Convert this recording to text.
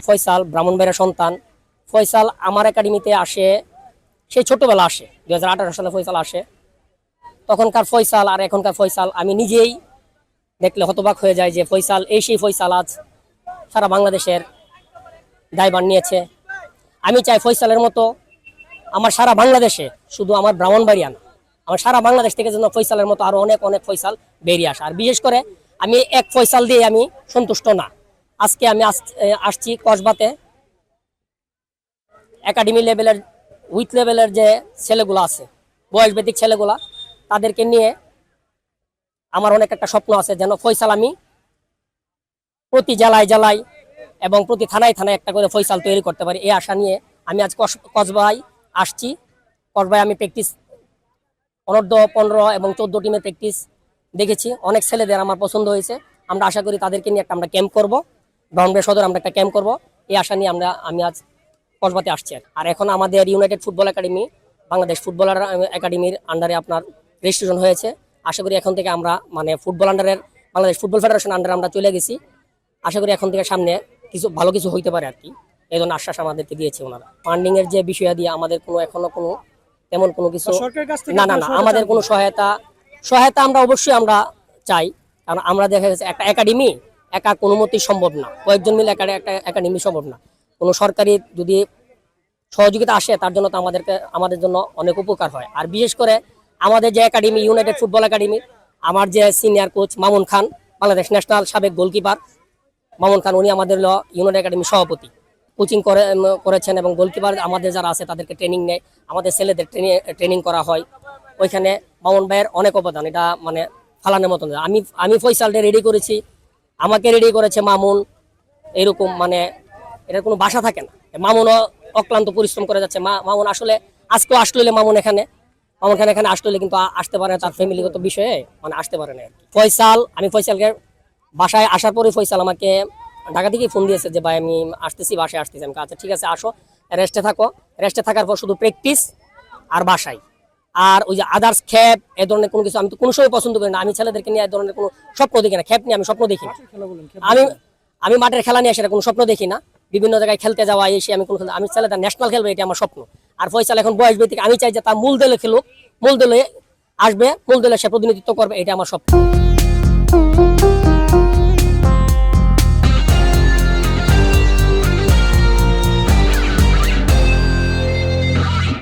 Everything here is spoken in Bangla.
ফয়সাল ব্রাহ্মণবাড়িয়ার সন্তান। ফয়সাল আমার একাডেমিতে আসে, সেই ছোটবেলা আসে, 2018 সালে ফয়সাল আসে। তখনকার ফয়সাল আর এখনকার ফয়সাল আমি নিজেই দেখলে হতবাক হয়ে যায় যে ফয়সাল সেই ফয়সাল আজ সারা বাংলাদেশের দায়ভার নিয়েছে। আমি চাই ফয়সালের মতো আমার সারা বাংলাদেশে, শুধু আমার ব্রাহ্মণবাড়িয়া না, আমার সারা বাংলাদেশ থেকে যেন ফয়সালের মতো আরো অনেক অনেক ফয়সাল বেরিয়ে আসে। আর বিশেষ করে আমি এক ফয়সাল দিয়ে আমি সন্তুষ্ট না। আজকে আমি আসছি কসবাতে একাডেমি লেভেলের, উইথ লেভেলের যে ছেলেগুলো আছে, বয়সভিত্তিক ছেলেগুলা, তাদেরকে নিয়ে আমার অনেক একটা স্বপ্ন আছে যেন ফয়সাল আমি প্রতি জেলায় জেলায় এবং প্রতি থানায় থানায় একটা করে ফয়সাল তৈরি করতে পারি। এই আশা নিয়ে আমি আজ কসবায় আসছি। কসবায় আমি প্র্যাকটিস অনূর্ধ্ব 15 এবং 14 টিমের প্র্যাকটিস দেখেছি। অনেক ছেলেদের আমার পছন্দ হয়েছে। আমরা আশা করি তাদেরকে নিয়ে আমরা ক্যাম্প করব, ব্রাহ্মণবাড়িয়া সদর আমরা একটা ক্যাম্প করব। এই আশা নিয়ে আমি আজ কসবাতে আসছি। আর এখন আমাদের United football academy, Bangladesh footballer একাডেমির আন্ডারে আপনার রেজিস্ট্রেশন হয়েছে। আশা করি এখন থেকে আমরা মানে ফুটবল আন্ডারের, বাংলাদেশ ফুটবল ফেডারেশন আন্ডারে আমরা চলে গেছি। আশা করি এখন থেকে সামনে কিছু ভালো কিছু হইতে পারে আর কি, এই জন্য আশ্বাস আমাদেরকে দিয়েছে ওনারা। ফান্ডিং এর যে বিষয় দিয়ে আমাদের এখনো কোনো তেমন কোনো কিছু না, আমাদের কোনো সহায়তা আমরা অবশ্যই আমরা চাই। কারণ আমরা দেখা গেছে একটা একাডেমি একা কোনো মতেই সম্ভব না, কয়েকজন মিলে একটা একাডেমি সম্ভব না। কোনো সরকারি যদি সহযোগিতা আসে তার জন্য তো আমাদের জন্য অনেক উপকার হয়। আর বিশেষ করে আমাদের যে একাডেমি, ইউনাইটেড ফুটবল একাডেমি, আমার যে senior coach Mamun Khan, Bangladesh national সাবেক গোলকিপার মামুন খান, উনি আমাদের ইউনাইটেড একাডেমির সভাপতি, কোচিং করেছেন এবং গোলকিপার আমাদের যারা আছে তাদেরকে ট্রেনিং নেয়, আমাদের ছেলেদের ট্রেনিং করা হয়। ওইখানে মামুন ভাইয়ের অনেক অবদান, এটা মানে ফালানোর মতন। আমি ফয়সালকে রেডি করেছি, আমাকে রেডি করেছে মামুন, এরকম মানে এটার কোনো ভাষা থাকে না। মামুনও অক্লান্ত পরিশ্রম করে যাচ্ছে। মামুন আসলে আজকেও আসলে মামুন এখানে আসলে কিন্তু আসতে পারে তার ফ্যামিলিগত বিষয়ে মানে আসতে পারে না। আমি ফয়সালকে বাসায় আসার পরে ফয়সাল আমাকে ঢাকা থেকে ফোন দিয়েছে যে ভাই আমি আসতেছি, বাসায় আসতেছি। আমি আচ্ছা ঠিক আছে আসো, রেস্টে থাকো। রেস্টে থাকার পর শুধু প্র্যাকটিস আর বাসায়, আর ওই যে আদার্স খ্যাপ এ ধরনের কোনো কিছু আমি তো কোনো সময় পছন্দ করি না। আমি ছেলেদেরকে নিয়ে এ ধরনের কোনো স্বপ্ন দেখি না, খ্যাপ নিয়ে আমি স্বপ্ন দেখি না। আমি মাঠের খেলা নিয়ে সেটা কোনো স্বপ্ন দেখি না। বিভিন্ন জায়গায় খেলতে যাওয়া এসে আমি ছেলেদের ন্যাশনাল খেলবো, এটা আমার স্বপ্ন। আর ফয়সাল এখন বয়স ভিত্তিক, আমি চাই যে তার মূল দলে খেলুক, মূল দলে আসবে, মূল দলে সে প্রতিনিধিত্ব করবে, এটা আমার স্বপ্ন।